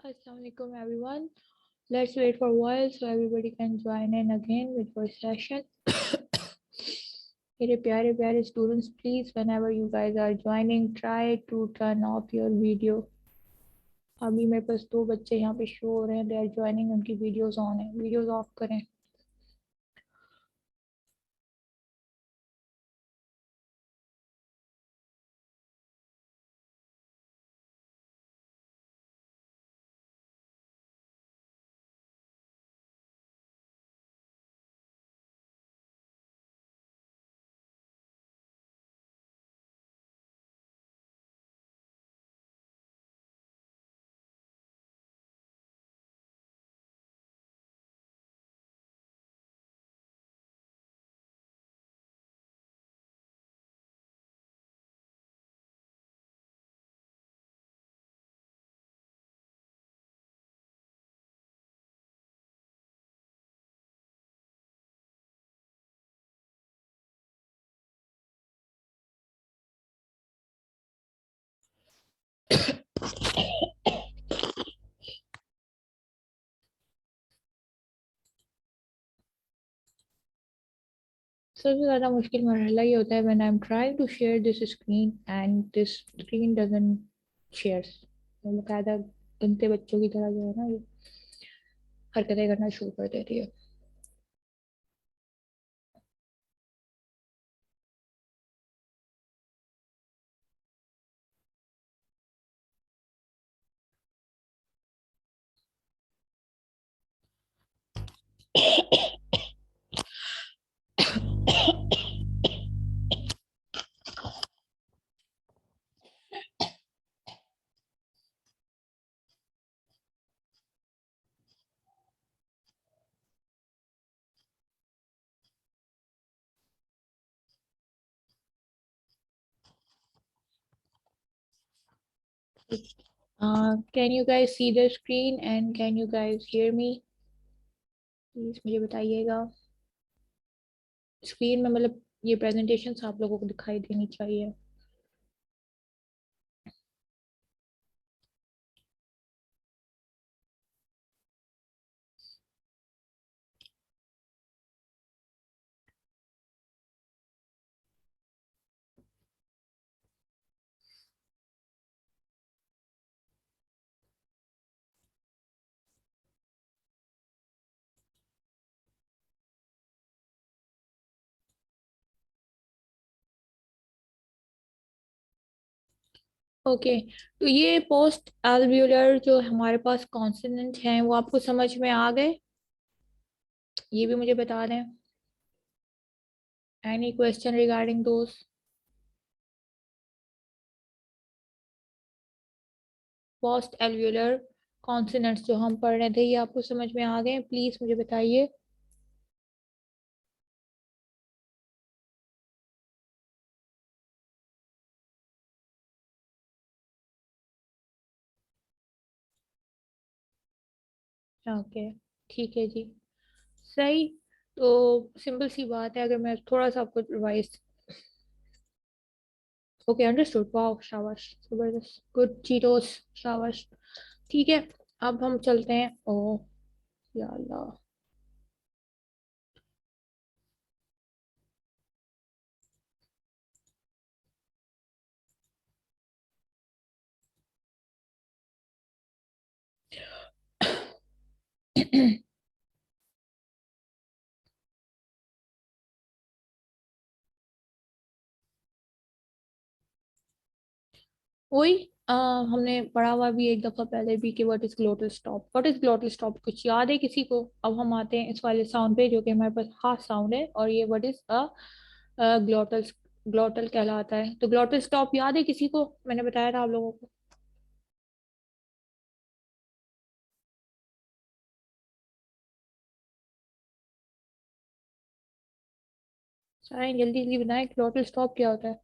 Assalamualaikum everyone. Let's wait for a while so everybody can join in again with first session. मेरे प्यारे प्यारे students, please whenever you guys are joining, try to turn off your video. अभी मेरे पास 2 बच्चे यहाँ पे show हो रहे हैं, they are joining, उनकी वीडियोस ऑन है, वीडियोस ऑफ करें. सबसे ज़्यादा मुश्किल मरहला ये होता है when I'm trying to share this screen and this screen doesn't shares. तो बकायदा गंदे बच्चों की तरह जो है ना, ये हरकतें करना शुरू कर देती है. Can you guys see the screen and can you guys hear me? Please मुझे बताइएगा. स्क्रीन में मतलब ये प्रेजेंटेशन आप लोगों को दिखाई देनी चाहिए. ओके, तो ये पोस्ट एल्वियोलर जो हमारे पास कॉन्सोनेंट हैं वो आपको समझ में आ गए? ये भी मुझे बता दें. एनी क्वेश्चन रिगार्डिंग दोस? पोस्ट एल्वियोलर कॉन्सोनेंट्स जो हम पढ़ रहे थे, ये आपको समझ में आ गए? प्लीज मुझे बताइए. ओके, ठीक है जी. सही. तो सिंपल सी बात है, अगर मैं थोड़ा सा आपको रिवाइज. Okay, understood. वाओ, शाबाश, जबरदस्त, गुड चीटोस, शाबाश. ठीक है, अब हम चलते हैं. ओ या अल्लाह. वही हमने पढ़ा हुआ भी एक दफा पहले भी कि what is glottal stop, what is glottal stop, कुछ याद है किसी को? अब हम आते हैं इस वाले साउंड पे जो कि हमारे पास हा साउंड है, और ये what is a glottal, glottal कहलाता है। तो ग्लोटल स्टॉप याद है किसी को? मैंने बताया था आप लोगों को। सारे जल्दी जल्दी बताएं, ग्लोटल स्टॉप क्या होता है?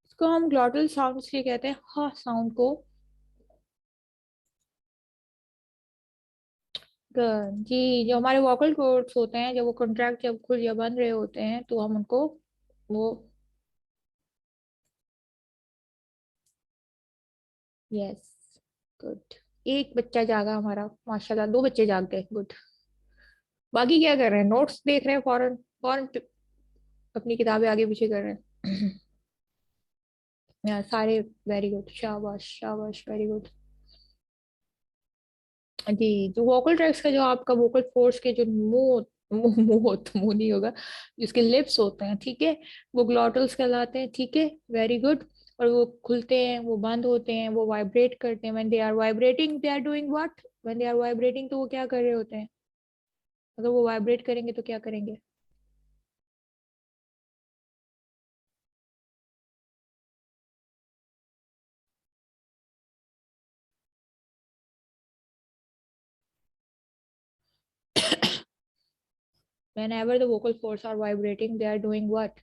इसको हम ग्लोटल साउंड इसलिए कहते हैं, हा साउंड को। जी, जो हमारे वोकल कॉर्ड्स होते हैं, जब वो कॉन्ट्रैक्ट जब खुल या बन रहे होते हैं, तो हम उनको वो, यस, गुड। एक बच्चा जागा हमारा, माशाल्लाह, दो बच्चे जाग गए, गुड। बाकी क्या कर रहे हैं? नोट्स देख रहे हैं फौरन फौरन अपनी किताबें आगे पीछे कर रहे हैं। सारे वेरी गुड, शाबाश शाबाश, वेरी गुड। जी, जो वोकल ट्रैक्स का, जो आपका वोकल फोर्स के जो मुंह, मुंह नहीं होगा, जिसके लिप्स होते हैं, ठीक है, वो ग्लॉटल्स कहलाते हैं, ठीक है, वेरी गुड। और वो खुलते हैं, वो बंद होते हैं, वो वाइब्रेट करते हैं। When they are vibrating they are doing what? When they are vibrating, तो वो क्या कर रहे होते हैं? अगर वो वाइब्रेट करेंगे तो क्या करेंगे? Whenever the vocal folds are vibrating, they are doing what?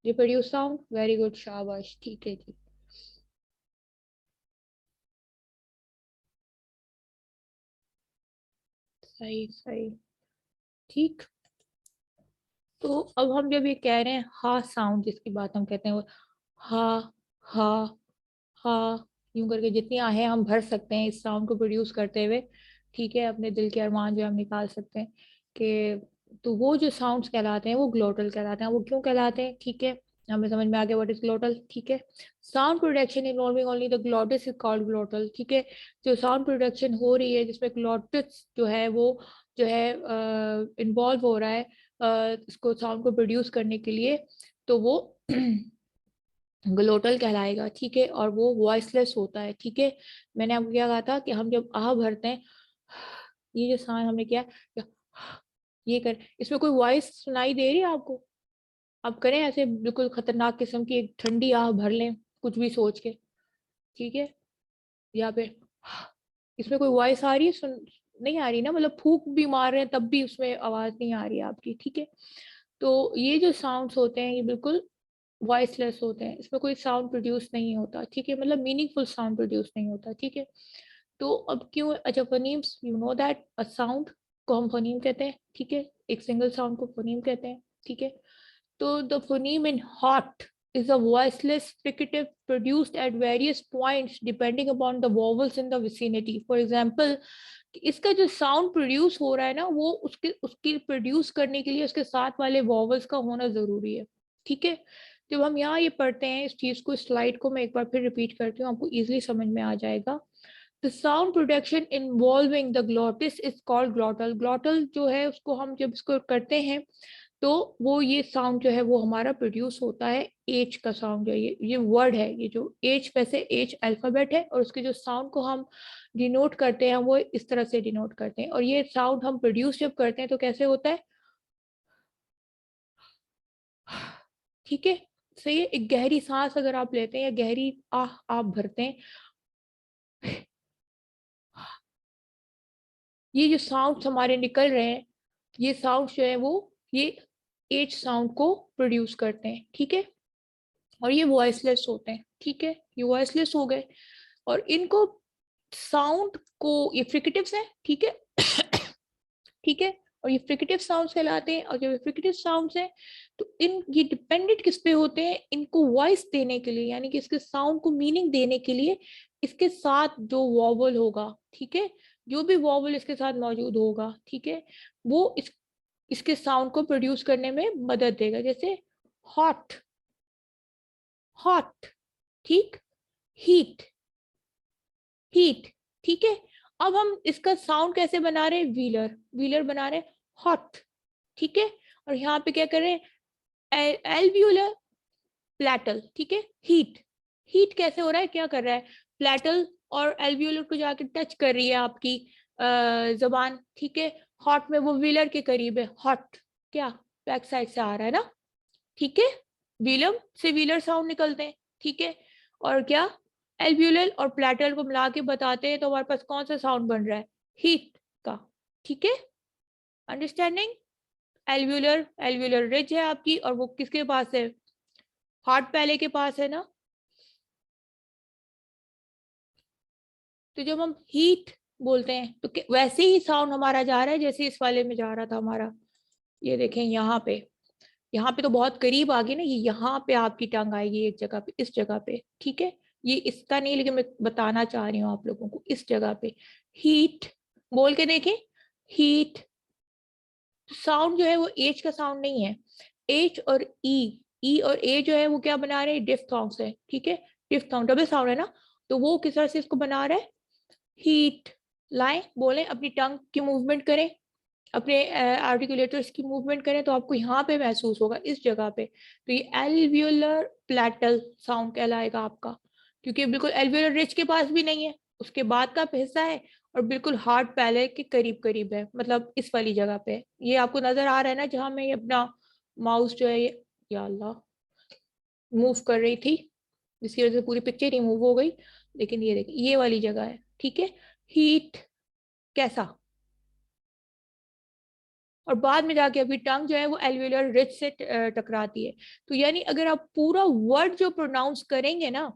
They produce sound. Very good, शाबाश, ठीक है जी। सही सही, ठीक। तो अब हम जब ये कह रहे हैं हा साउंड, जिसकी बात हम कहते हैं, वो हा, हा, हा, यूं करके जितनी आहें हम भर सकते हैं इस साउंड को प्रोड्यूस करते हुए, ठीक है, अपने दिल के अरमान जो हम निकाल सकते हैं कि, तो वो जो साउंड्स कहलाते हैं वो ग्लोटल कहलाते हैं। वो क्यों कहलाते हैं? ठीक है, हमें समझ में आ गया व्हाट इज ग्लोटल, ठीक है। Sound production involving only the glottis is called glottal, ठीक है। जो साउंड प्रोडक्शन हो रही है जिसमें ग्लोटिस जो है वो जो है इन्वॉल्व हो रहा है इसको साउंड को प्रोड्यूस करने के लिए, तो वो ग्लोटल कहलाएगा, ठीक है। और वो वॉइसलेस होता है, ठीक है। मैंने आपको क्या कहा था कि हम जब आह भरते हैं, ये जो साउंड हमने किया, ये कर, इसमें कोई वॉइस सुनाई दे रही है आपको? आप करें ऐसे बिल्कुल खतरनाक किस्म की एक ठंडी आह भर लें, कुछ भी सोच के, ठीक है, या फिर इसमें कोई वॉइस आ रही है? सुन, नहीं आ रही ना, मतलब फूंक भी मार रहे हैं तब भी उसमें आवाज नहीं आ रही है आपकी, ठीक है। तो ये जो साउंड्स होते हैं ये बिल्कुल वॉइसलेस होते हैं, इसमें कोई साउंड प्रोड्यूस नहीं होता, ठीक है, मतलब मीनिंगफुल साउंड प्रोड्यूस नहीं होता, ठीक है। तो अब क्यों? अच्छा, phonemes, you know that a sound को हम फोनीम कहते हैं, ठीक है, एक सिंगल साउंड को फोनीम कहते हैं, ठीक है। So the phoneme in hot is a voiceless fricative produced at various points depending upon the vowels in the vicinity. For example, इसका जो साउंड प्रोड्यूस हो रहा है ना, वो उसके उसकी प्रोड्यूस करने के लिए उसके साथ वाले वॉवल्स का होना जरूरी है, ठीक है। जब हम यहाँ ये पढ़ते हैं इस चीज को, स्लाइड को मैं एक बार फिर रिपीट करती हूँ, आपको इजीली समझ में आ जाएगा। The sound production involving the glottis is called glottal. Glottal जो है उसको हम जब इसको करते हैं, तो वो ये साउंड जो है वो हमारा प्रोड्यूस होता है, एच का साउंड जो है, ये वर्ड है, ये जो एच, वैसे एच अल्फाबेट है, और उसके जो साउंड को हम डिनोट करते हैं वो इस तरह से डिनोट करते हैं। और ये साउंड हम प्रोड्यूस जब करते हैं तो कैसे होता है? ठीक है, सही है। एक गहरी सांस अगर आप लेते हैं या गहरी आह आप भरते हैं, ये जो साउंड हमारे निकल रहे हैं, ये साउंड जो है वो ये एच साउंड को प्रोड्यूस करते हैं, ठीक है। और ये वॉइसलेस होते हैं, ठीक है, ये वॉइसलेस हो गए। और इनको साउंड को, ये फ्रिकेटिव्स हैं, ठीक है, ठीक है। और ये फ्रिकेटिव साउंड्स कहलाते हैं। और जब ये फ्रिकेटिव साउंड्स हैं तो इन ये डिपेंडेंट किस पे होते हैं? इनको वॉइस देने के लिए, यानी कि इसके साउंड को मीनिंग देने के लिए, इसके साथ जो वॉवल होगा, ठीक है, जो भी वॉवल इसके साथ मौजूद होगा, ठीक है, वो इसके साउंड को प्रोड्यूस करने में मदद देगा। जैसे हॉट, हॉट, ठीक, हीट, हीट, ठीक है। अब हम इसका साउंड कैसे बना रहे हैं, व्हीलर, व्हीलर बना रहे हैं, हॉट, ठीक है। और यहाँ पे क्या कर रहे हैं, एल्व्यूलर प्लेटल, ठीक है, हीट, हीट कैसे हो रहा है, क्या कर रहा है, प्लेटल और एल्व्यूलर को जाके टच कर रही है आपकी जबान, ठीक है। हॉट में वो व्हीलर के करीब है, हॉट, क्या बैक साइड से आ रहा है ना, ठीक है, व्हीलम से व्हीलर साउंड निकलते हैं, ठीक है। और क्या, एल्व्यूलर और प्लेटल को मिला के बताते हैं तो हमारे पास कौन सा साउंड बन रहा है, हीट का, ठीक है, अंडरस्टैंडिंग। एल्व्यूलर, एल्व्यूलर रिज है आपकी और वो किसके पास है, हार्ट पहले के पास है ना। तो जब हम हीट बोलते हैं तो वैसे ही साउंड हमारा जा रहा है जैसे इस वाले में जा रहा था हमारा, ये देखें यहाँ पे, यहाँ पे तो बहुत करीब आ गई ना, ये यहाँ पे आपकी टंग आएगी एक जगह पे, इस जगह पे, ठीक है। ये इसका नहीं, लेकिन मैं बताना चाह रही हूँ आप लोगों को, इस जगह पे हीट बोल के देखें, हीट। साउंड जो है वो एच का साउंड नहीं है, एच और ई और ए जो है वो क्या बना रहे हैं, डिफ्थोंग से, ठीक है, डिफ्थोंग डबल साउंड है ना, तो वो किस तरह से इसको बना रहा है, हीट। लाएं, बोलें, अपनी टंग की मूवमेंट करें, अपने आर्टिकुलेटर्स की मूवमेंट करें तो आपको यहाँ पे महसूस होगा, इस जगह पे, तो ये एल्वियोलर प्लेटल साउंड कहलाएगा आपका, क्योंकि बिल्कुल एल्वियोलर रिज के पास भी नहीं है, उसके बाद का हिस्सा है, और बिल्कुल हार्ट पैले के करीब करीब है, मतलब इस वाली जगह पे है। ये आपको नजर आ रहा है ना, जहां मैं ये अपना माउस जो है ये, या अल्लाह, मूव कर रही थी, जिसकी वजह से पूरी पिक्चर रिमूव हो गई, लेकिन ये देखिए ये वाली जगह है, ठीक है, हीट, कैसा। और बाद में जाके अभी टंग जो है वो एल्वियोलर रिज से टकराती है। तो यानी अगर आप पूरा वर्ड जो प्रोनाउंस करेंगे ना,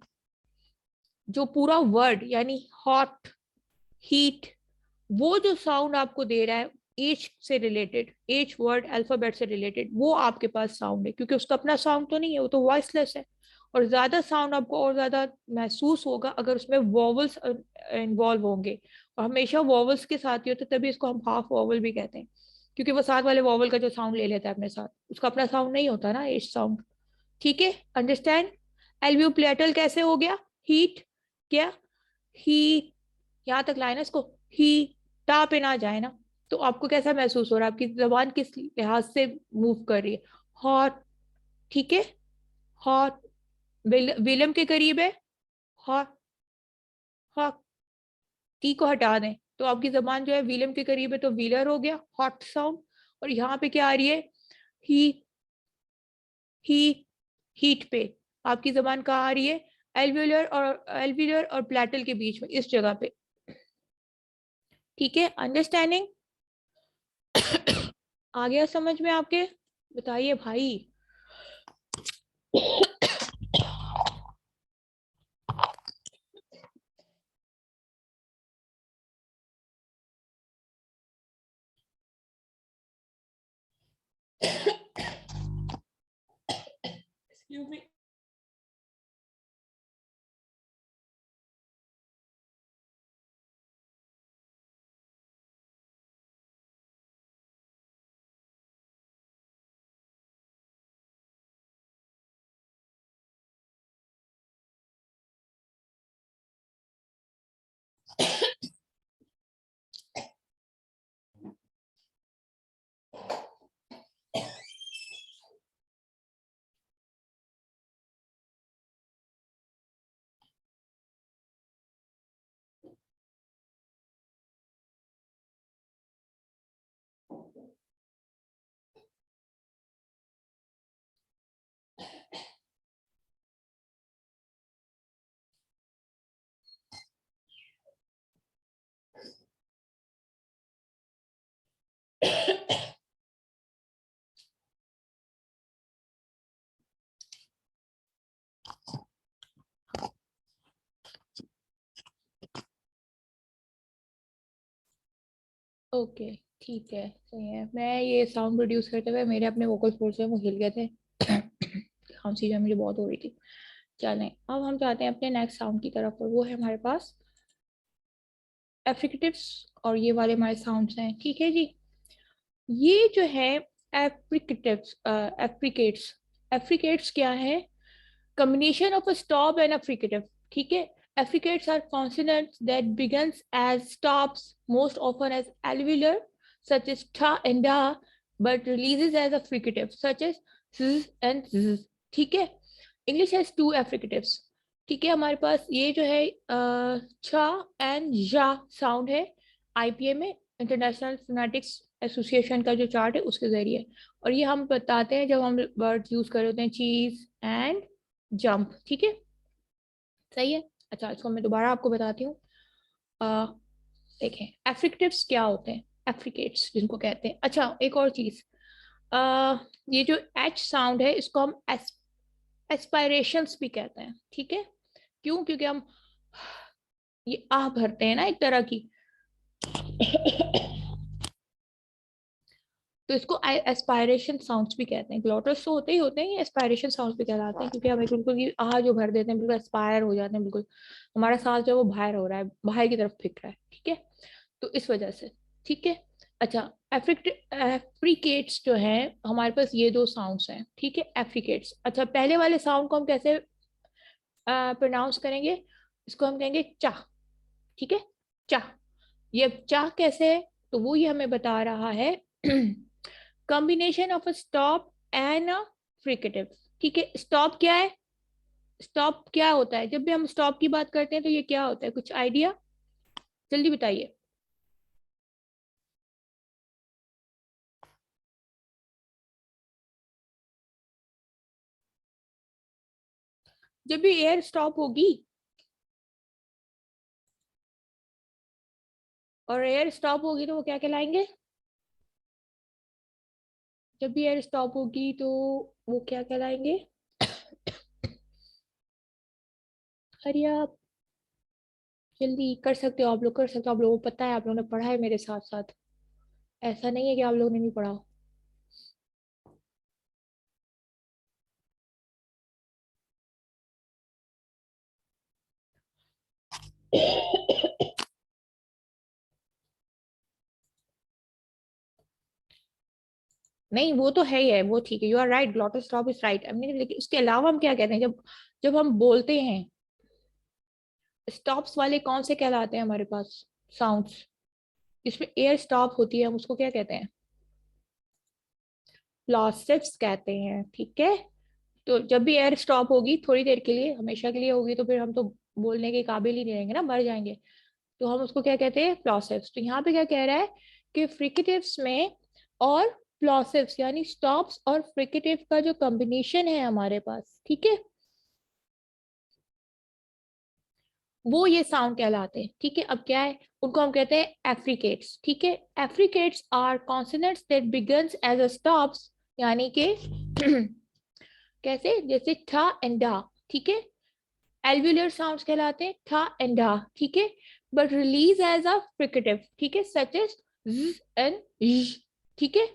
जो पूरा वर्ड यानी हॉट, हीट, वो जो साउंड आपको दे रहा है एच से रिलेटेड, एच वर्ड अल्फाबेट से रिलेटेड, वो आपके पास साउंड है, क्योंकि उसका अपना साउंड तो नहीं है, वो तो वॉइसलेस है। और ज्यादा साउंड आपको और ज्यादा महसूस होगा अगर उसमें वॉवल्स इन्वॉल्व होंगे, और हमेशा वॉवल्स के साथ ही होते, तभी इसको हम हाफ वॉवल भी कहते हैं, क्योंकि वो साथ वाले वॉवल का जो साउंड ले लेता है अपने साथ, उसका अपना साउंड नहीं होता ना एच साउंड, ठीक है, अंडरस्टैंड। एल्व्यूप्लेटल कैसे हो गया, हीट, क्या, ही, यहाँ तक लाए ना इसको, ही, टा पे ना जाए ना, तो आपको कैसा महसूस हो रहा है, आपकी जबान किस लिहाज से मूव कर रही है, हॉट, ठीक है, हॉट, विलम के करीब है, हॉट, हॉट, टी को हटा दें तो आपकी जबान जो है विलम के करीब है, तो व्हीलर हो गया, हॉट साउंड। और यहाँ पे क्या आ रही है, ही, ही, हीट पे, आपकी जबान कहाँ आ रही है, एल्विलर और प्लेटल के बीच में, इस जगह पे, ठीक है, अंडरस्टैंडिंग। आ गया समझ में आपके, बताइए भाई। Excuse me. ओके, ठीक है, सही है। मैं ये साउंड प्रोड्यूस करते हुए मेरे अपने वोकल फोर्स में वो हिल गए थे, खांसी जो मुझे बहुत हो रही थी। चलें, अब हम जाते हैं अपने नेक्स्ट साउंड की तरफ, और वो है हमारे पास एफ्रिकेटिव्स, और ये वाले हमारे साउंड्स हैं, ठीक है जी। ये जो है एफ्रिकेटिव्स, एफ्रिकेट्स, एफ्रिकेट्स क्या है? combination of a stop and a fricative. ठीक है, affricates are consonants that begins as stops, most often as alveolar, such as ta and da, but releases as a fricative, such as z and z. ठीक है, English has two affricatives. ठीक है, हमारे पास ये जो है छा एंड या साउंड है आईपीए में, इंटरनेशनल फोनेटिक्स एसोसिएशन का जो चार्ट है उसके जरिए, और ये हम बताते हैं जब हम वर्ड यूज कर रहे होते हैं, चीज एंड जंप। ठीक है, सही है। अच्छा, इसको मैं दोबारा आपको बताती हूँ। देखें एफ्रिकेटिव्स क्या होते हैं, एफ्रिकेट्स जिनको कहते हैं। अच्छा, एक और चीज, ये जो एच साउंड है इसको हम एस्पायरेशंस भी कहते हैं। ठीक है, क्यों? क्योंकि हम ये आह भरते हैं ना एक तरह की तो इसको एस्पायरेशन साउंड्स भी कहते हैं। ग्लोटस तो होते ही होते हैं, ये एस्पायरेशन साउंड्स भी कहलाते हैं, क्योंकि हम बिल्कुल ये आह जो भर देते हैं, बिल्कुल एस्पायर हो जाते हैं, बिल्कुल हमारा सांस जो है वो बाहर हो रहा है, बाहर की तरफ फिक रहा है। ठीक है, तो इस वजह से। ठीक है, अच्छा, एफ्रिकेट्स जो है हमारे पास ये दो साउंड्स हैं। ठीक है, एफ्रिकेट्स। अच्छा, पहले वाले साउंड को हम कैसे प्रोनाउंस करेंगे? इसको हम कहेंगे चाह। ठीक है, चाह। ये चाह कैसे है? तो वो ये हमें बता रहा है combination of a stop and a fricative. ठीक है, स्टॉप क्या है? स्टॉप क्या होता है? जब भी हम स्टॉप की बात करते हैं तो ये क्या होता है? कुछ आइडिया, जल्दी बताइए। जब भी एयर स्टॉप होगी, और एयर स्टॉप होगी तो वो क्या कहलाएंगे? जब भी एयर स्टॉप होगी तो वो क्या कहलाएंगे? अरे आप जल्दी कर सकते हो, आप लोग कर सकते हो, आप लोगों को पता है, आप लोगों ने पढ़ा है मेरे साथ साथ, ऐसा नहीं है कि आप लोगों ने नहीं पढ़ा। नहीं, वो तो है ही है, वो ठीक है, you are right, glottal stop is right. लेकिन उसके अलावा हम क्या कहते हैं जब जब हम बोलते हैं? स्टॉप्स वाले कौन से कहलाते हैं हमारे पास साउंड्स? जिसमें एयर स्टॉप होती है हम उसको क्या कहते हैं? प्लॉसिव्स कहते हैं। ठीक है, तो जब भी एयर स्टॉप होगी थोड़ी देर के लिए, हमेशा के लिए होगी, तो फिर हम तो बोलने के काबिल ही नहीं रहेंगे ना, मर जाएंगे। तो हम उसको क्या कहते हैं? प्लॉसिव्स। तो यहाँ पे क्या कह रहा है कि फ्रिकेटिव्स में और प्लॉसिव्स यानी स्टॉप्स और फ्रिकेटिव का जो कॉम्बिनेशन है हमारे पास, ठीक है, वो ये साउंड कहलाते हैं। ठीक है, अब क्या है? उनको हम कहते हैं एफ्रिकेट्स। ठीक है, affricates are consonants that begins as a stops, यानी कि कैसे? जैसे ठा एंड डा। ठीक है, एल्व्यूलर साउंड्स कहलाते हैं ठा एंड डा। ठीक है, but release as a fricative. ठीक है, सच एज एंड। ठीक है,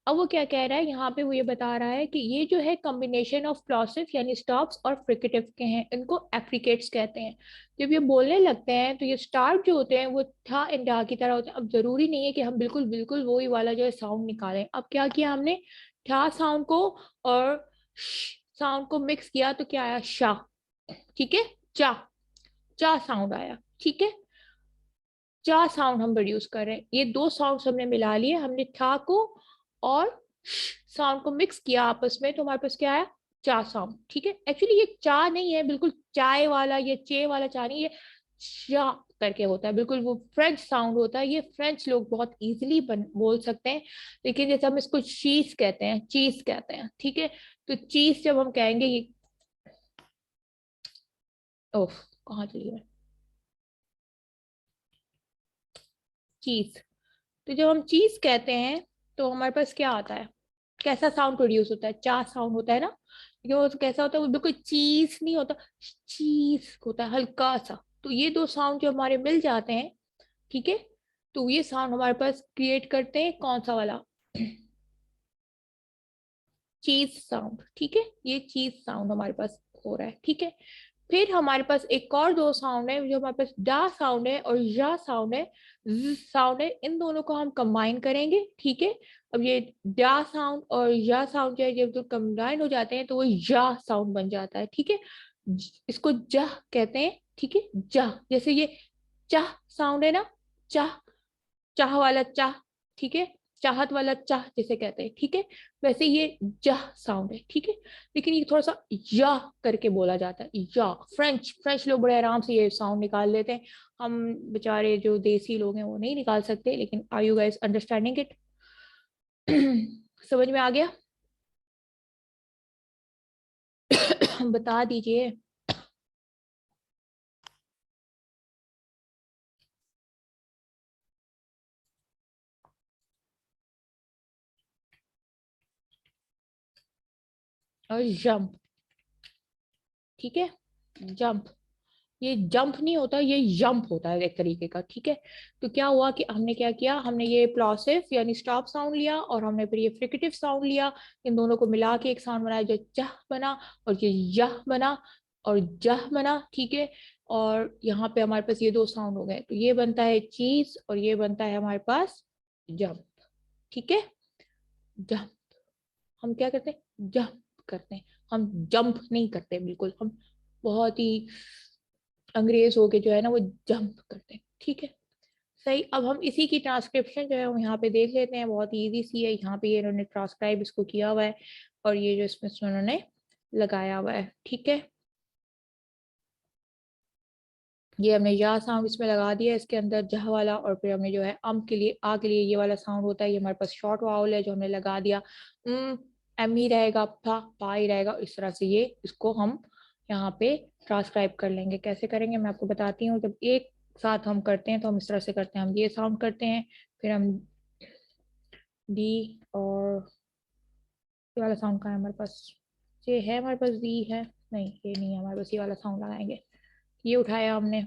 अब वो क्या कह रहा है यहाँ पे? वो ये बता रहा है कि ये जो है कॉम्बिनेशन ऑफ प्लॉसिव यानी स्टॉप्स और फ्रिकेटिव के हैं, इनको एफ्रिकेट्स कहते हैं। जब ये बोलने लगते हैं तो ये स्टार्ट जो होते हैं वो था एंड डा की तरह होते हैं। अब जरूरी नहीं है कि हम बिल्कुल बिल्कुल वही वाला जो है साउंड निकालें। अब क्या किया हमने? ठा साउंड को और साउंड को मिक्स किया तो क्या आया? शाह। ठीक है, चा, चा साउंड आया। ठीक है, चा साउंड हम प्रोड्यूस कर रहे हैं। ये दो साउंड हमने मिला लिए, हमने था को और साउंड को मिक्स किया आपस में, तो हमारे पास क्या आया? चा साउंड। ठीक है, एक्चुअली ये चा नहीं है बिल्कुल, चाय वाला ये चे वाला चा नहीं, ये चा करके होता है, बिल्कुल वो फ्रेंच साउंड होता है। ये फ्रेंच लोग बहुत इजीली बोल सकते हैं, लेकिन जैसे हम इसको चीज कहते हैं, चीज कहते हैं। ठीक है, तो चीज जब हम कहेंगे ये, ओह कहाँ चली गई चीज? तो जब हम चीज कहते हैं तो हमारे पास क्या आता है? कैसा साउंड प्रोड्यूस होता है? चा साउंड होता है ना, लेकिन वो कैसा होता है? वो बिल्कुल चीज नहीं होता, चीज होता है हल्का सा। तो ये दो साउंड जो हमारे मिल जाते हैं, ठीक है, तो ये साउंड हमारे पास क्रिएट करते हैं कौन सा वाला? चीज साउंड। ठीक है, ये चीज साउंड हमारे पास हो रहा है। ठीक है, फिर हमारे पास एक और दो साउंड है, जो हमारे पास डा साउंड है और या साउंड है, ज साउंड है। इन दोनों को हम कंबाइन करेंगे, ठीक है। अब ये डा साउंड और या साउंड जो है, जब तो कंबाइन हो जाते हैं तो वो या साउंड बन जाता है, ठीक है। इसको जह कहते हैं, ठीक है, जह। जैसे ये चाह साउंड है ना, चाह, चाह वाला चाह, ठीक है, चाहत वाला चाह जिसे कहते हैं, ठीक है। वैसे ये जह साउंड है, ठीक है। लेकिन ये थोड़ा सा या करके बोला जाता है, या। फ्रेंच फ्रेंच लोग बड़े आराम से ये साउंड निकाल लेते हैं, हम बेचारे जो देसी लोग हैं वो नहीं निकाल सकते। लेकिन are you guys understanding it? समझ में आ गया? बता दीजिए। और जंप, ठीक है, जंप। ये जंप नहीं होता, ये जंप होता है एक तरीके का, ठीक है। तो क्या हुआ कि हमने क्या किया, हमने ये प्लॉसिव यानी स्टॉप साउंड लिया, और हमने फिर ये फ्रिकेटिव साउंड लिया। इन दोनों को मिला के एक साउंड बनाया, जो चह बना, और ये यह बना, और जह बना, ठीक है। और यहाँ पे हमारे पास ये दो साउंड हो गए, तो ये बनता है चीज, और ये बनता है हमारे पास जंप, ठीक है। जंप, हम क्या करते हैं, जंप करते हैं, हम जंप नहीं करते बिल्कुल। हम बहुत ही अंग्रेज हो के जो है ना वो जंप करते हैं, ठीक है। सही। अब हम इसी की ट्रांसक्रिप्शन जो है वो यहाँ पे देख लेते हैं, बहुत इजी सी है। यहाँ पे ये इन्होंने ट्रांसक्राइब इसको किया हुआ है, और ये जो इसमें उन्होंने लगाया हुआ है, ठीक है। ये हमने या साउंड इसमें लगा दिया इसके अंदर, जह वाला। और फिर हमने जो है अम के लिए, आ के लिए ये वाला साउंड होता है, ये हमारे पास शॉर्ट वाउल है जो हमने लगा दिया। एम ही रहेगा, था पा ही रहेगा। इस तरह से ये इसको हम यहाँ पे ट्रांसक्राइब कर लेंगे। कैसे करेंगे मैं आपको बताती हूँ। जब एक साथ हम करते हैं तो हम इस तरह से करते हैं, हम ये साउंड करते हैं, फिर हम डी, और ये वाला साउंड कहाँ है हमारे पास, ये है हमारे पास, डी है, नहीं ये नहीं है हमारे पास, ये वाला साउंड लगाएंगे। ये उठाया हमने,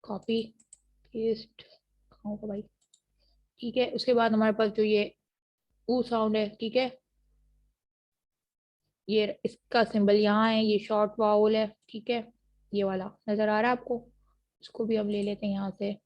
कॉपी पेस्ट, कहाँ होगा भाई, ठीक है। उसके बाद हमारे पास जो ये ऊ साउंड है, ठीक है, ये इसका सिंबल यहाँ है, ये शॉर्ट वाउल है, ठीक है। ये वाला नजर आ रहा है आपको? इसको भी हम ले लेते हैं यहाँ से,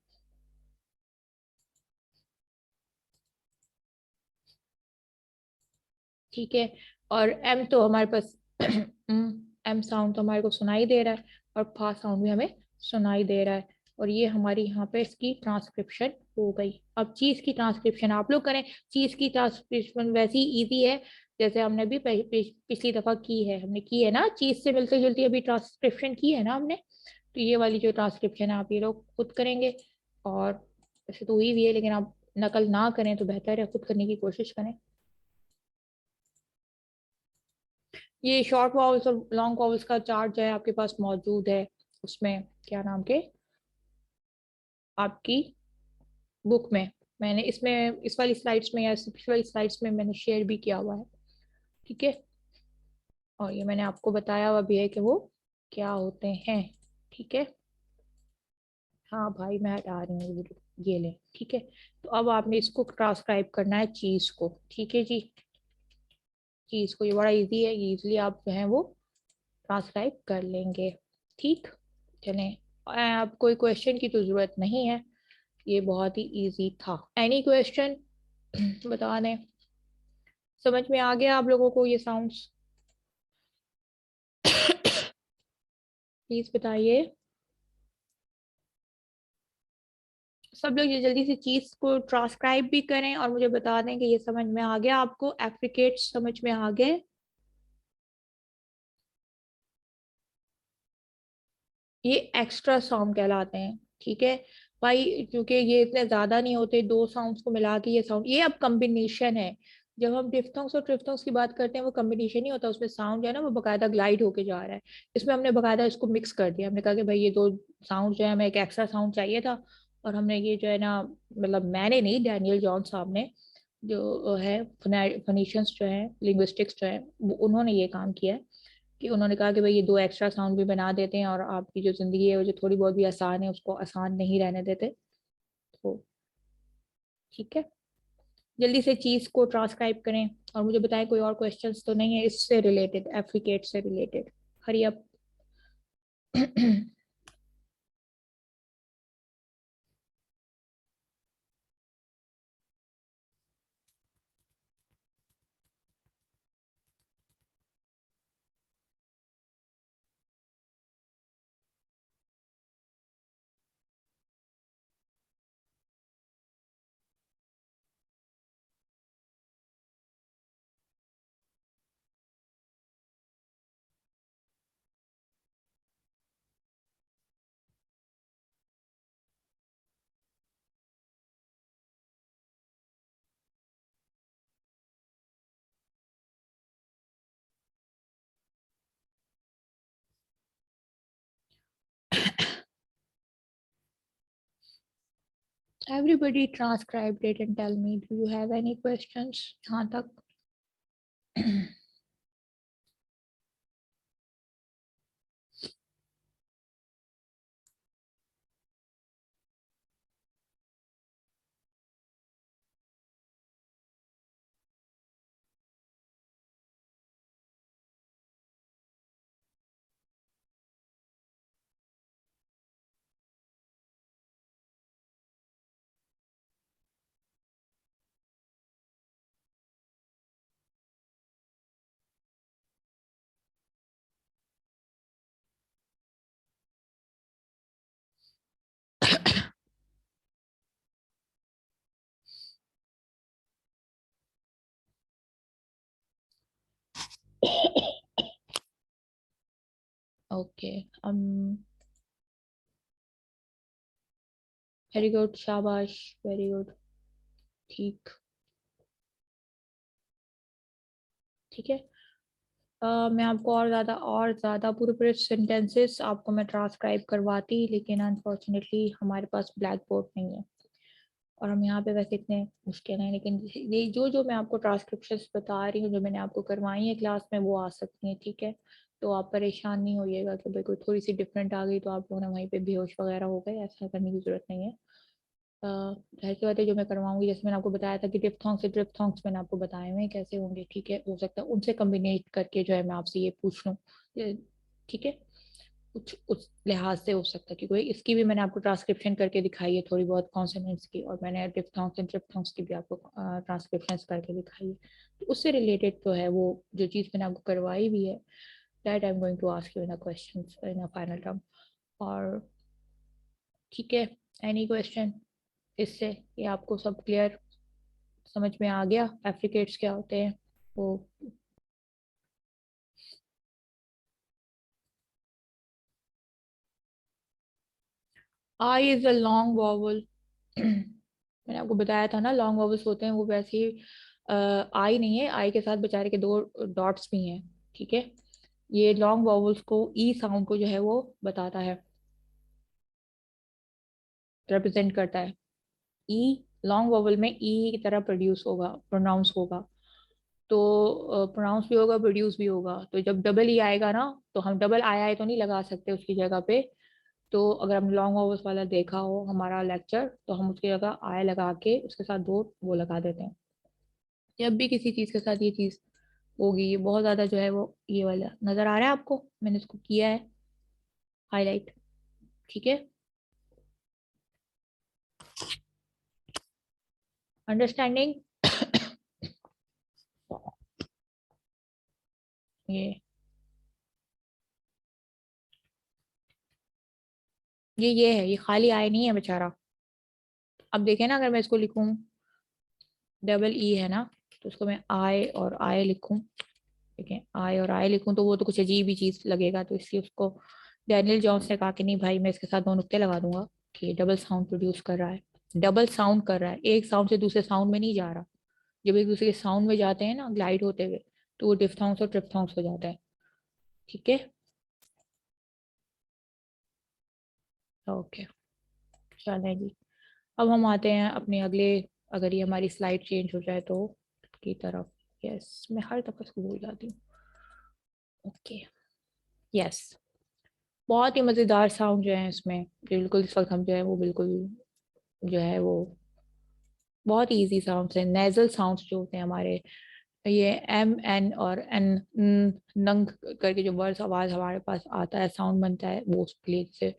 ठीक है। और एम तो हमारे पास एम साउंड तो हमारे को सुनाई दे रहा है, और फा साउंड भी हमें सुनाई दे रहा है। और ये हमारी यहाँ पे इसकी ट्रांसक्रिप्शन हो गई। अब चीज की ट्रांसक्रिप्शन आप लोग करें। चीज की ट्रांसक्रिप्शन वैसी इजी है जैसे हमने भी पिछली दफा की है, हमने की है ना, चीज से मिलती जुलती अभी ट्रांसक्रिप्शन की है ना हमने। तो ये वाली जो ट्रांसक्रिप्शन है आप ये लोग खुद करेंगे। और वैसे तो हुई भी है, लेकिन आप नकल ना करें तो बेहतर है, खुद करने की कोशिश करें। ये शॉर्ट वॉवल्स और लॉन्ग वॉवल्स का चार्ट जो है आपके पास मौजूद है, उसमें क्या नाम के, आपकी बुक में। मैंने इसमें इस वाली स्लाइड्स में या पिछली वाली स्लाइड्स में मैंने शेयर भी किया हुआ है, ठीक है। और ये मैंने आपको बताया हुआ भी है कि वो क्या होते हैं, ठीक है। हाँ भाई मैं हटा रही हूँ ये ले, ठीक है। तो अब आपने इसको ट्रांसक्राइब करना है चीज को, ठीक है जी। चीज को, ये बड़ा इजी है, ये इजिली आप जो है वो ट्रांसक्राइब कर लेंगे, ठीक। चलें, अब कोई क्वेश्चन की तो जरूरत नहीं है, ये बहुत ही इजी था। एनी क्वेश्चन बता दें। समझ में आ गया आप लोगों को ये साउंड्स? प्लीज बताइए। सब लोग ये जल्दी से चीज को ट्रांसक्राइब भी करें और मुझे बता दें कि ये समझ में आ गया आपको, एप्लीकेट समझ में आ गए। ये एक्स्ट्रा साउंड कहलाते हैं, ठीक है भाई, क्योंकि ये इतने ज्यादा नहीं होते, दो साउंड्स को मिला के ये साउंड, ये अब कॉम्बिनेशन है। जब हम डिफ्थोंग्स और ट्रिफ्थोंग्स की बात करते हैं वो कॉम्बिनेशन नहीं होता, उसमें साउंड जो है ना वो बकायदा ग्लाइड होके जा रहा है। इसमें हमने बकायदा इसको मिक्स कर दिया, हमने कहा कि भाई ये दो साउंड जो है, हमें एक एक्स्ट्रा साउंड चाहिए था। और हमने ये जो है ना, मतलब मैंने नहीं, डैनियल जॉन साहब ने, जो है फोनेशियंस जो है, लिंग्विस्टिक्स जो है, उन्होंने ये काम किया है कि उन्होंने कहा कि भाई ये दो एक्स्ट्रा साउंड भी बना देते हैं, और आपकी जो जिंदगी है वो जो थोड़ी बहुत भी आसान है उसको आसान नहीं रहने देते। तो ठीक है, जल्दी से चीज को ट्रांसक्राइब करें और मुझे बताएं कोई और क्वेश्चंस तो नहीं है इससे रिलेटेड, एफ्रिकेट से related. Hurry up. Everybody transcribed it and tell me, do you have any questions यहाँ तक? ओके, वेरी गुड, शाबाश, वेरी गुड। ठीक, ठीक है। मैं आपको और ज़्यादा पूरे पूरे सेंटेंसेस आपको मैं ट्रांसक्राइब करवाती, लेकिन अनफॉर्चुनेटली हमारे पास ब्लैक बोर्ड नहीं है और हम यहाँ पे वैसे इतने मुश्किल हैं, लेकिन ये जो जो मैं आपको ट्रांसक्रिप्शंस बता रही हूँ जो मैंने आपको करवाई है क्लास में वो आ सकती हैं, ठीक है। तो आप परेशान नहीं होइएगा कि भाई कोई थोड़ी सी डिफरेंट आ गई तो आप लोगों ने वहीं पे बेहोश वगैरह हो गए, ऐसा करने की जरूरत नहीं है। जाहिर सी बात है जो मैं करवाऊंगी, जैसे मैंने आपको बताया था कि डिप्थोंग से ट्रिप्थोंग्स मैंने आपको बताए हुए हैं कैसे होंगे, ठीक है। हो सकता है उनसे कम्बिनेट करके जो है मैं आपसे ये पूछ लूँ, ठीक है। कुछ उस लिहाज से हो सकता है कि कोई इसकी भी मैंने आपको ट्रांसक्रिप्शन करके दिखाई है थोड़ी बहुत कॉन्सोनेंट्स की, और मैंने डिप्थोंग्स एंड ट्रिप्थोंग्स की भी आपको ट्रांसक्रिप्शन करके दिखाई है। तो उससे रिलेटेड तो है वो जो चीज़ मैंने आपको करवाई भी है, that I am going to ask you in a question in a final term. और ठीक है, एनी क्वेश्चन इससे, ये आपको सब क्लियर समझ में आ गया एप्लीकेट्स क्या होते हैं वो? I is a long vowel. मैंने आपको बताया था ना लॉन्ग वॉवल्स होते हैं वो वैसे ही। आई नहीं है, आई के साथ बेचारे के दो डॉट्स भी हैं, ठीक है। ये लॉन्ग वॉवल्स को, ई साउंड को जो है वो बताता है, रिप्रेजेंट करता है। ई लॉन्ग वॉवल में ई की तरह प्रोड्यूस होगा, प्रोनाउंस होगा। तो प्रोनाउंस भी होगा, प्रोड्यूस भी होगा। तो जब डबल ई आएगा ना, तो हम डबल आई आई तो नहीं लगा सकते उसकी जगह पे। तो अगर हमने लॉन्ग आवर्स वाला देखा हो हमारा लेक्चर, तो हम उसकी जगह आय लगा के उसके साथ दो वो लगा देते हैं। जब भी किसी चीज के साथ ये चीज होगी, ये बहुत ज्यादा जो है वो ये वाला नजर आ रहा है आपको, मैंने इसको किया है हाईलाइट, ठीक है। अंडरस्टैंडिंग। ये ये है, ये खाली आय नहीं है बेचारा। अब देखें ना, अगर मैं इसको लिखूं, डबल ई है ना, तो उसको मैं आई और आई लिखूं, ठीक है। आई और आई लिखूं तो वो तो कुछ अजीब ही चीज लगेगा, तो इसलिए उसको डैनियल जॉन्स ने कहा कि नहीं भाई, मैं इसके साथ दो नुक्ते लगा दूंगा कि ये डबल साउंड प्रोड्यूस कर रहा है। डबल साउंड कर रहा है, एक साउंड से दूसरे साउंड में नहीं जा रहा। जब एक दूसरे के साउंड में जाते हैं ना ग्लाइड होते हुए, तो वो डिफ्थोंग्स और ट्रिप्थोंग्स हो जाता है, ठीक है। ओके, चलें जी। अब हम आते हैं अपने अगले, अगर ये हमारी स्लाइड चेंज हो जाए तो, की तरफ। यस, मैं हर दफा इसको भूल जाती हूँ। Okay, yes. बहुत ही मज़ेदार साउंड जो है इसमें, बिल्कुल इस वक्त हम जो है वो बिल्कुल जो है वो बहुत इजी साउंड्स हैं, नेजल साउंड्स जो होते हैं हमारे, ये एम एन और एन, नंग करके जो वर्ड्स आवाज हमारे पास आता है, साउंड बनता है, वो उस प्लेट से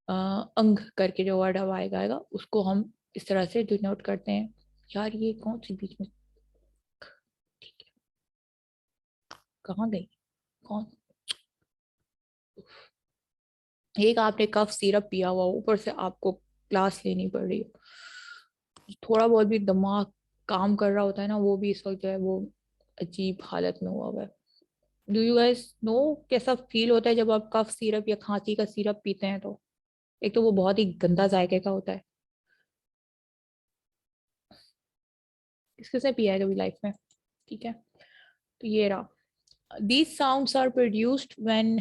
अंग करके जो वर्ड आएगा उसको हम इस तरह से डिनोट करते हैं। यार ये कौन सी बीच में, ठीक है, कहाँ गई, कौन, एक आपने कफ सिरप पिया हुआ, ऊपर से आपको क्लास लेनी पड़ रही है, थोड़ा बहुत भी दिमाग काम कर रहा होता है ना, वो भी इस वक्त जो है वो अजीब हालत में हुआ हुआ है। डू यू गाइस नो कैसा फील होता है जब आप कफ सिरप या खांसी का सिरप पीते हैं? तो एक तो वो बहुत ही गंदा जायके का होता है। किस किसने पिया है कभी लाइफ में? ठीक है, तो ये रहा, these sounds are produced when,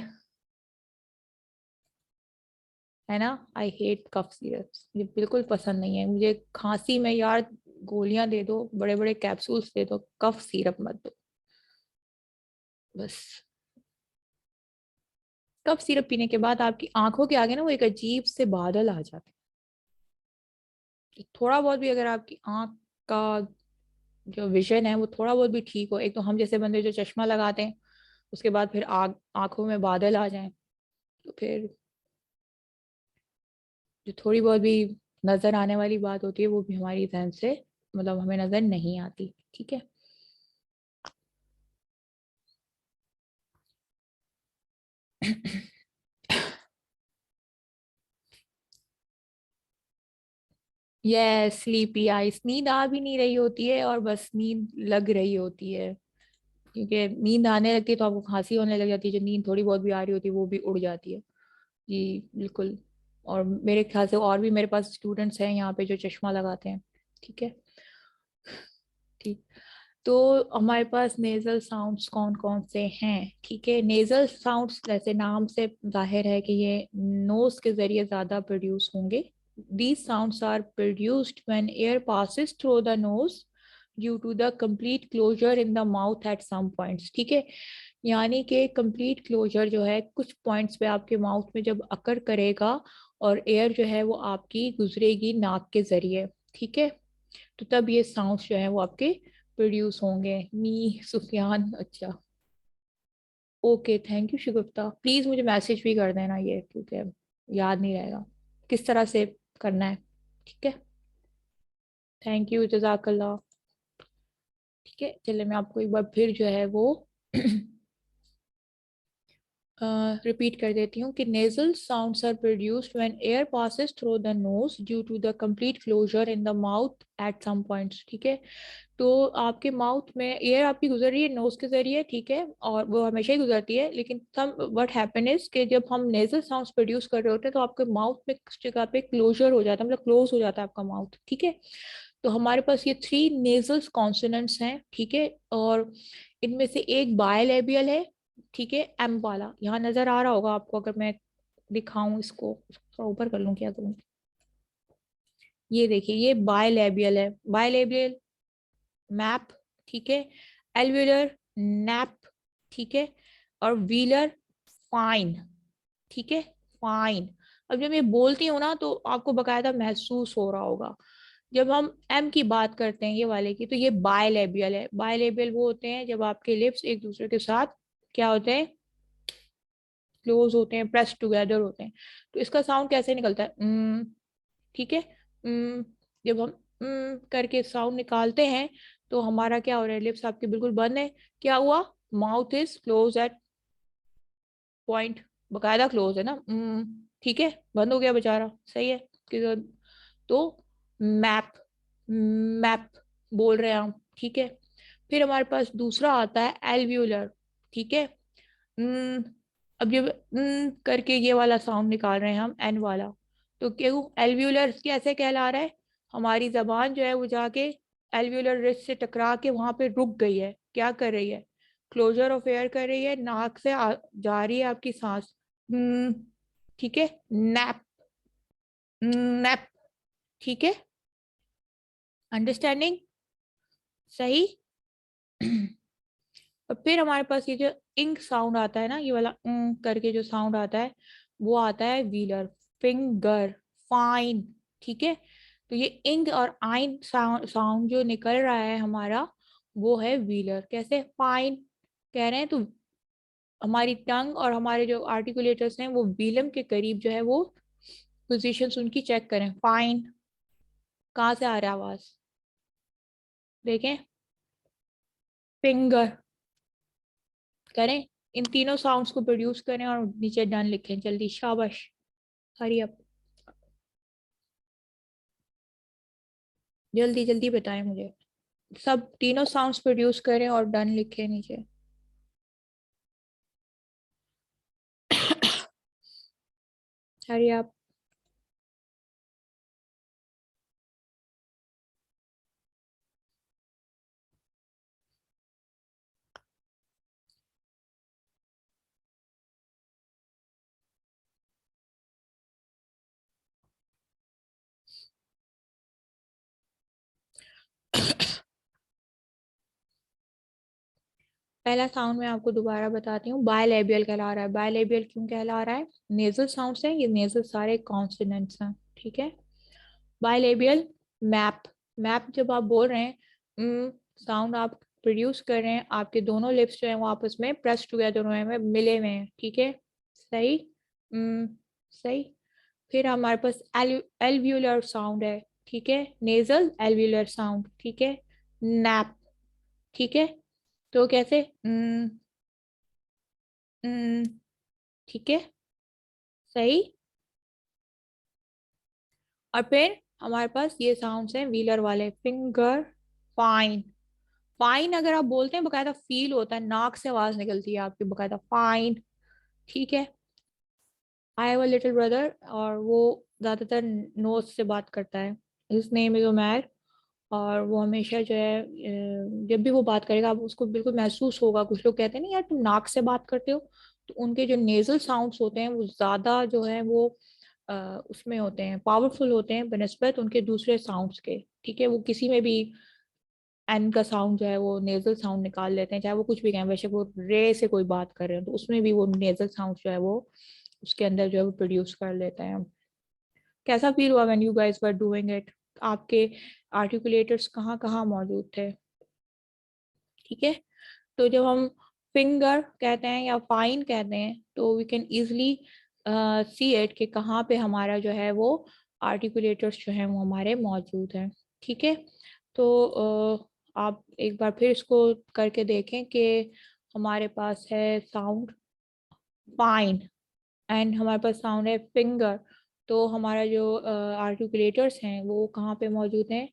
है ना। आई हेट कफ सिरप्स, मुझे बिल्कुल पसंद नहीं है, मुझे खांसी में यार गोलियां दे दो, बड़े बड़े कैप्सूल्स दे दो, कफ सिरप मत दो बस। कफ सिरप पीने के बाद आपकी आंखों के आगे ना वो एक अजीब से बादल आ जाते हैं, थोड़ा बहुत भी अगर आपकी आंख का जो विजन है वो थोड़ा बहुत भी ठीक हो, एक तो हम जैसे बंदे जो चश्मा लगाते हैं, उसके बाद फिर आग आंखों में बादल आ जाएं, तो फिर जो थोड़ी बहुत भी नजर आने वाली बात होती है वो भी हमारी जहन से, मतलब हमें नजर नहीं आती, ठीक है। ये स्लीपी आइज, नींद आ भी नहीं रही होती है और बस नींद लग रही होती है, क्योंकि नींद आने लगती है तो आपको खांसी होने लग जाती है, जो नींद थोड़ी बहुत भी आ रही होती है वो भी उड़ जाती है। जी बिल्कुल। और मेरे ख्याल से और भी मेरे पास स्टूडेंट्स हैं यहाँ पे जो चश्मा लगाते हैं, ठीक है। ठीक, तो हमारे पास नेजल साउंड्स कौन कौन से हैं? ठीक है, नेजल साउंड्स जैसे नाम से जाहिर है कि ये नोज के जरिए ज्यादा प्रोड्यूस होंगे। These sounds are produced when air passes through the nose due to the complete closure in the mouth at some points, ठीक है। यानी कि कंप्लीट क्लोजर जो है कुछ पॉइंट्स पे आपके माउथ में जब अकर करेगा और एयर जो है वो आपकी गुजरेगी नाक के जरिए, ठीक है, तो तब ये साउंड्स जो है वो आपके प्रोड्यूस होंगे। मी सुफियान, अच्छा, okay, thank you Shagufta, please मुझे मैसेज भी कर देना ये, क्योंकि याद नहीं रहेगा किस तरह से करना है, ठीक है। थैंक यू, जजाकल्ला। ठीक है, चलिए मैं आपको एक बार फिर जो है वो रिपीट कर देती हूँ कि nasal sounds are produced when air passes through the nose due to the complete closure in the mouth at some points, ठीक है। तो आपके माउथ में एयर आपकी गुजर रही है नोज के जरिए, ठीक है, और वो हमेशा ही गुजरती है, लेकिन सम व्हाट हैपन इज कि जब हम नेजल साउंड्स प्रोड्यूस कर रहे होते हैं तो आपके माउथ में कुछ जगह पे क्लोजर हो जाता है, मतलब क्लोज हो जाता है आपका माउथ, ठीक है। तो हमारे पास ये थ्री नेजल्स कॉन्सोनेंट्स हैं, ठीक है, और इनमें से एक बायलेबियल है, ठीक है, एम वाला, यहाँ नजर आ रहा होगा आपको, अगर मैं दिखाऊं इसको, थोड़ा ऊपर कर लूं, क्या करूं, ये देखिए ये बायलेबियल है, बायलेबियल मैप, ठीक है, एल्वियुलर नैप, ठीक है, और व्हीलर फाइन, ठीक है, फाइन। अब जब मैं बोलती हूँ ना तो आपको बकायदा महसूस हो रहा होगा। जब हम एम की बात करते हैं ये वाले की, तो ये बायलेबियल है, बायलेबियल वो होते हैं जब आपके लिप्स एक दूसरे के साथ क्या होते हैं, क्लोज होते हैं, प्रेस टुगेदर होते हैं। तो इसका साउंड कैसे निकलता है, ठीक है, जब हम करके साउंड निकालते हैं तो हमारा क्या हो रहा है, लिप्स आपके बिल्कुल बंद है, क्या हुआ, mouth is close eight point, बकायदा क्लोज है ना, ठीक है, बंद हो गया बेचारा, सही है। तो मैप, मैप बोल रहे हैं हम, ठीक है। फिर हमारे पास दूसरा आता है एल्व्यूलर, ठीक है, न, अब जब करके ये वाला साउंड निकाल रहे हैं हम, एन वाला, तो क्यों एल्व्यूलर कैसे कहला रहा है, हमारी जबान जो है वो जाके एल्व्यूलर रिस्ट से टकरा के वहां पे रुक गई है, क्या कर रही है, क्लोजर ऑफ एयर कर रही है, नाक से जा रही है आपकी सांस, हम्म, ठीक है, नैप, नैप, ठीक है, अंडरस्टैंडिंग, सही। और फिर हमारे पास ये जो इंक साउंड आता है ना, ये वाला करके जो साउंड आता है, वो आता है व्हीलर, फिंगर, फाइन, ठीक है। तो ये इंग और आइन साउंड जो निकल रहा है हमारा, वो है व्हीलर। कैसे? फाइन कह रहे हैं तो हमारी टंग और हमारे जो आर्टिकुलेटर्स हैं वो व्हीलम के करीब जो है वो पोजीशंस उनकी चेक करें। फाइन, कहाँ से आ रहा है आवाज, देखें। फिंगर करें, इन तीनों साउंड्स को प्रोड्यूस करें और नीचे डन लिखें जल्दी, शाबाश, हरी अप, जल्दी जल्दी बताएं मुझे। सब तीनों साउंड्स प्रोड्यूस करें और डन लिखें नीचे। Hurry up. पहला साउंड मैं आपको दोबारा बताती हूँ, बायलेबियल कहला रहा है। बायलेबियल क्यों कहला रहा है? नेजल साउंड्स हैं ये, नेजल सारे कॉन्सोनेंट्स हैं, ठीक है। Bilabial, map. मैप जब आप बोल रहे हैं, साउंड आप प्रोड्यूस कर रहे हैं, आपके दोनों लिप्स जो हैं वो आपस में प्रेस टुगेदर हुए हैं, मिले हुए हैं, ठीक है। सही। सही। फिर हमारे पास एल्व्यूलर साउंड है, ठीक है, नेजल एल्व्यूलर साउंड, ठीक है। नैप, ठीक है। तो कैसे? ठीक है, सही। और फिर हमारे पास ये साउंड्स हैं व्हीलर वाले, फिंगर, फाइन। फाइन अगर आप बोलते हैं बकायदा फील होता है, नाक से आवाज निकलती है आपकी बकायदा, फाइन, ठीक है। I have a little brother, और वो ज्यादातर नोज से बात करता है। His name is Umair. और वो हमेशा जो है जब भी वो बात करेगा आप उसको बिल्कुल महसूस होगा। कुछ लोग कहते हैं ना यार तुम नाक से बात करते हो, तो उनके जो नेजल साउंड्स होते हैं वो ज्यादा जो है वो अ, उसमें होते हैं, पावरफुल होते हैं बनस्बत उनके दूसरे साउंड्स के, ठीक है। वो किसी में भी एन का साउंड जो है वो नेजल साउंड निकाल लेते हैं, चाहे वो कुछ भी कहें, वैसे वो रे से कोई बात कर रहे हो तो उसमें भी वो नेजल साउंड जो है वो उसके अंदर जो है वो प्रोड्यूस कर लेते हैं। कैसा फील हुआ when you guys were doing it? आपके आर्टिकुलेटर्स कहाँ कहाँ मौजूद थे? ठीक है। तो जब हम फिंगर कहते हैं या फाइन कहते हैं तो we can easily see it कि कहाँ पे हमारा जो है वो आर्टिकुलेटर्स जो है वो हमारे मौजूद हैं, ठीक है। तो आप एक बार फिर इसको करके देखें कि हमारे पास है साउंड फाइन एंड हमारे पास साउंड है फिंगर। तो हमारा जो आर्टिकुलेटर्स हैं वो कहाँ पे मौजूद हैं?